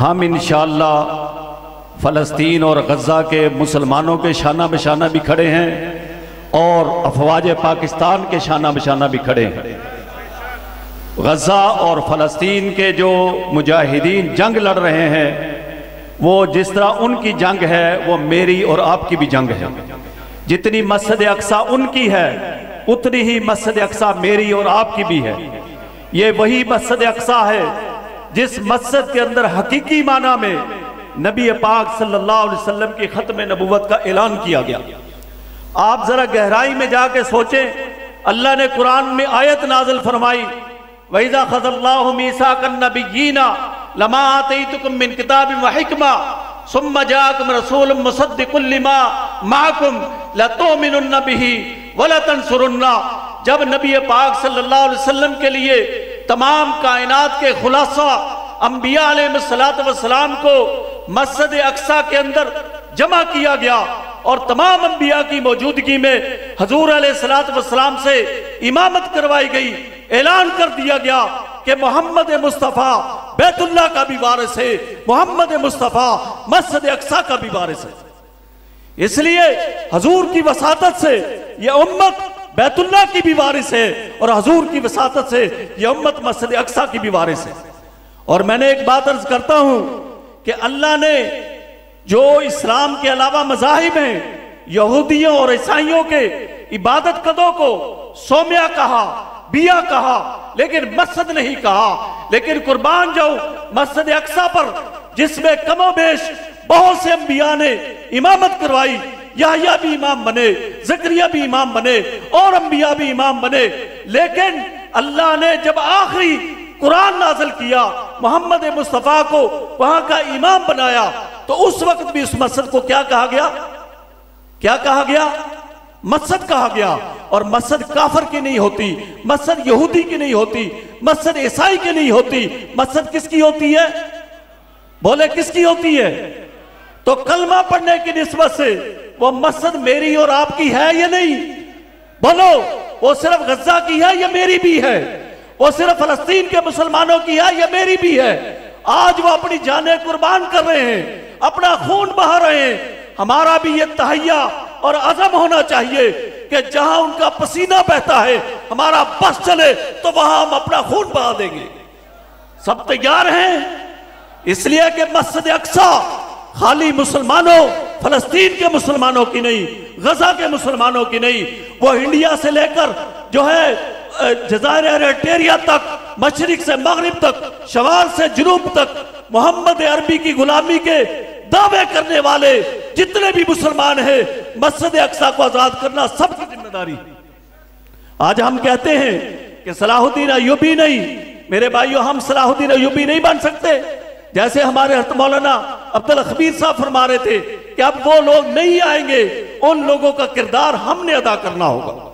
ہم انشاءاللہ فلسطین اور غزہ کے مسلمانوں کے شانہ بشانہ بھی کھڑے ہیں اور افواج پاکستان کے شانہ بشانہ بھی کھڑے ہیں۔ غزہ اور فلسطین کے جو مجاہدین جنگ لڑ رہے ہیں وہ جس طرح ان کی جنگ ہے وہ میری اور آپ کی بھی جنگ ہے۔ جتنی مسجد اقصیٰ ان کی ہے اتنی ہی مسجد اقصیٰ میری اور آپ کی بھی ہے۔ یہ وہی مسجد اقصیٰ ہے جس مسجد کے اندر حقیقی معنی میں نبی پاک صلی اللہ علیہ وسلم کی ختم نبوت کا اعلان کیا گیا۔ آپ ذرا گہرائی میں جا کے سوچیں، اللہ نے قرآن میں آیت نازل فرمائی وَإِذَا خَذَ اللَّهُ مِيثَاقَ النَّبِيِّينَ لَمَا آتَيْتُكُم مِّن كِتَابٍ وَحِكْمَةٍ ثُمَّ جَاءَكُمْ رَسُولٌ مُصَدِّقٌ لِّمَا مَعَكُمْ لَتُؤْمِنُنَّ بِهِ وَلَتَنصُرُنَّهُ۔ جب نبی پاک صلی اللہ علیہ وسلم کے لیے تمام کائنات کے خلاصہ انبیاء علیہ السلام کو مسجد اقصیٰ کے اندر جمع کیا گیا اور تمام انبیاء کی موجودگی میں حضور علیہ السلام سے امامت کروائی گئی، اعلان کر دیا گیا کہ محمد مصطفیٰ بیت اللہ کا بھی وارث ہے، محمد مصطفیٰ مسجد اقصیٰ کا بھی وارث ہے۔ اس لیے حضور کی وساطت سے یہ امت بیت اللہ کی بھی وارث ہے اور حضور کی وساطت سے یہ امت مسجد اقصیٰ کی بھی وارث ہے۔ اور میں نے ایک بات عرض کرتا ہوں کہ اللہ نے جو اسلام کے علاوہ مذاہب ہیں یہودیوں اور عیسائیوں کے عبادت قدوں کو سومیا کہا، بیا کہا، لیکن مسجد نہیں کہا۔ لیکن قربان جاؤ مسجد اقصیٰ پر جس میں کم و بیش بہت سے انبیاء نے امامت کروائی، یحییٰ بھی امام بنے، زکریا بھی امام بنے اور انبیاء بھی امام بنے، لیکن اللہ نے جب آخری قرآن نازل کیا محمد مصطفیٰ کو وہاں کا امام بنایا تو اس وقت بھی اس مسجد کو کیا کہا گیا؟ کیا کہا گیا؟ مسجد کہا گیا۔ اور مسجد کافر کی نہیں ہوتی، مسجد یہودی کی نہیں ہوتی، مسجد عیسائی کی نہیں ہوتی، مسجد کس کی ہوتی ہے؟ بولے کس کی ہوتی ہے؟ تو کلمہ پڑھنے کی نسبت سے وہ مسجد میری اور آپ کی ہے یا نہیں؟ بولو وہ صرف غزہ کی ہے یا میری بھی ہے؟ وہ صرف فلسطین کے مسلمانوں کی ہے یا میری بھی ہے؟ آج وہ اپنی جانیں قربان کر رہے ہیں، اپنا خون بہا رہے ہیں۔ ہمارا بھی یہ تہیہ اور عزم ہونا چاہیے کہ جہاں ان کا پسینہ بہتا ہے ہمارا بس چلے تو وہاں ہم اپنا خون بہا دیں گے۔ سب تیار ہیں؟ اس لیے کہ مسجد اقصیٰ خالی مسلمانوں فلسطین کے مسلمانوں کی نہیں، غزہ کے مسلمانوں کی نہیں، وہ انڈیا سے لے کر جو ہے جزائر ایرٹیریا تک، مشرق سے مغرب تک، شمال سے جنوب تک محمد عربی کی غلامی کے دعوے کرنے والے جتنے بھی مسلمان ہیں مسجد اقصیٰ کو آزاد کرنا سب کی ذمہ داری۔ آج ہم کہتے ہیں کہ صلاح الدین ایوبی نہیں، میرے بھائیو ہم صلاح الدین ایوبی نہیں بن سکتے۔ جیسے ہمارے حضرت مولانا عبدالخبیر صاحب فرما رہے تھے کہ اب وہ لوگ نہیں آئیں گے، ان لوگوں کا کردار ہم نے ادا کرنا ہوگا۔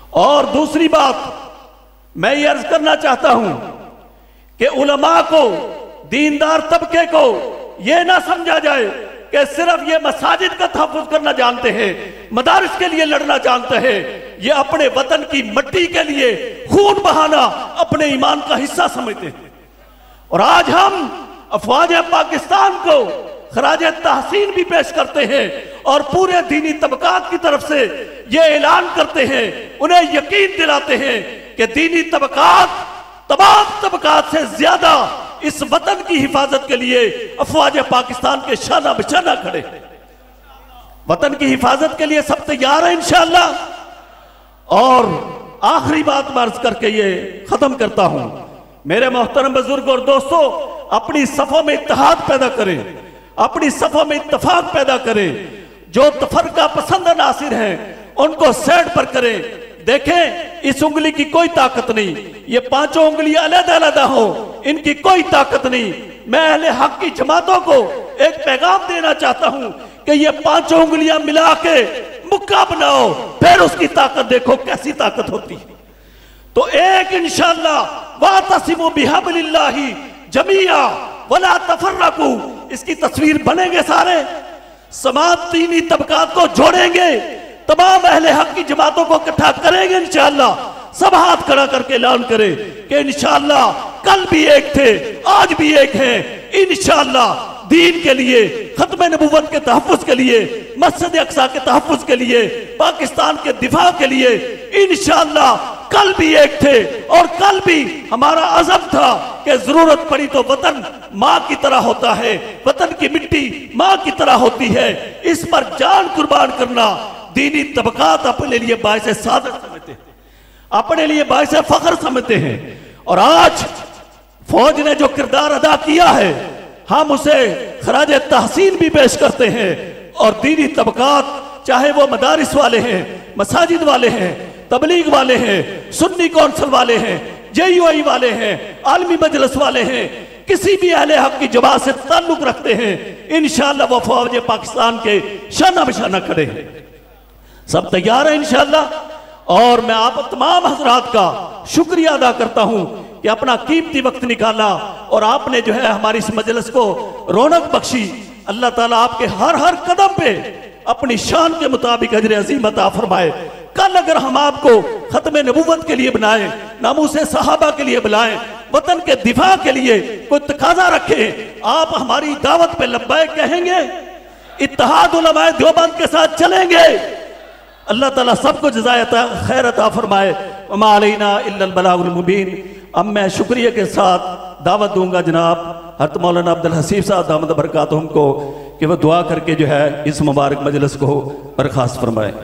اور دوسری بات میں یہ عرض کرنا چاہتا ہوں کہ علماء کو، دیندار طبقے کو یہ نہ سمجھا جائے کہ صرف یہ مساجد کا تحفظ کرنا جانتے ہیں، مدارس کے لیے لڑنا جانتے ہیں، یہ اپنے وطن کی مٹی کے لیے خون بہانا اپنے ایمان کا حصہ سمجھتے ہیں۔ اور آج ہم افواج پاکستان کو خراج تحسین بھی پیش کرتے ہیں اور پورے دینی طبقات کی طرف سے یہ اعلان کرتے ہیں، انہیں یقین دلاتے ہیں کہ دینی طبقات تمام طبقات سے زیادہ اس وطن کی حفاظت کے لیے افواج پاکستان کے شانہ بشانہ کھڑے ہیں۔ وطن کی حفاظت کے لیے سب تیار ہیں انشاءاللہ۔ اور آخری بات میں عرض کر کے یہ ختم کرتا ہوں، میرے محترم بزرگ اور دوستو، اپنی صفوں میں اتحاد پیدا کریں، اپنی صفوں میں اتفاق پیدا کریں، جو تفرقہ پسند عناصر ہیں ان کو سیٹ پر کریں۔ دیکھیں اس انگلی کی کوئی طاقت نہیں، یہ پانچوں انگلیاں علیحدہ علیحدہ ہوں ان کی کوئی طاقت نہیں۔ میں اہل حق کی جماعتوں کو ایک پیغام دینا چاہتا ہوں کہ یہ پانچوں انگلیاں ملا کے مکہ بناؤ، پھر اس کی طاقت دیکھو کیسی طاقت ہوتی ہے۔ تو ایک انشاءاللہ وَاعْتَصِمُوا بِحَبْلِ اللَّهِ جَمِيعًا وَلَا تَفَرَّقُوا، اس کی تصویر بنیں گے سارے، سماعت دینی طبقات کو جوڑیں گے، تمام اہل حق کی جماعتوں کو اکٹھا کریں گے انشاءاللہ، سب ہاتھ کھڑا کر کے اعلان کریں کہ انشاءاللہ کل بھی ایک تھے، آج بھی ایک ہیں، انشاءاللہ دین کے لیے، ختم نبوت کے تحفظ کے لیے، مسجد اقصی کے تحفظ کے لیے، پاکستان کے دفاع کے لیے انشاءاللہ کل بھی ایک تھے، اور کل بھی ہمارا عزم تھا کہ ضرورت پڑی تو وطن ماں کی طرح ہوتا ہے، وطن کی مٹی ماں کی طرح ہوتی ہے، اس پر جان قربان کرنا دینی طبقات اپنے لیے باعث سعادت سمجھتے ہیں، اپنے لیے باعث فخر سمجھتے ہیں۔ اور آج فوج نے جو کردار ادا کیا ہے ہم اسے خراج تحسین بھی پیش کرتے ہیں، اور دینی طبقات چاہے وہ مدارس والے ہیں، مساجد والے ہیں، تبلیغ والے ہیں، سنی کونسل والے ہیں، JUI والے ہیں، عالمی مجلس والے ہیں، کسی بھی اہل حق کی جماعت سے تعلق رکھتے ہیں، انشاءاللہ وہ فوج پاکستان کے شانہ بشانہ کھڑے ہیں۔ سب تیار ہیں انشاءاللہ، اور میں آپ تمام حضرات کا شکریہ ادا کرتا ہوں کہ اپنا قیمتی وقت نکالا، اور آپ نے جو ہے ہماری اس مجلس کو رونق بخشی۔ اللہ تعالیٰ آپ کے ہر قدم پہ اپنی شان کے مطابق اجر عظیم عطا فرمائے۔ کل اگر ہم آپ کو ختم نبوت کے لیے بنائیں، ناموس صحابہ کے لیے بلائیں، وطن کے دفاع کے لیے کوئی تقاضا رکھیں، آپ ہماری دعوت پہ لبیک کہیں گے؟ اتحاد علماء دیوبند کے ساتھ چلیں گے؟ اللہ تعالیٰ سب کو جزائے خیر عطا فرمائے۔ وما علینا الا البلاغ المبین۔ اب میں شکریہ کے ساتھ دعوت دوں گا جناب حضرت مولانا عبدالحسیب صاحب دامت برکاتہم کو کہ وہ دعا کر کے جو ہے اس مبارک مجلس کو برخاست فرمائے۔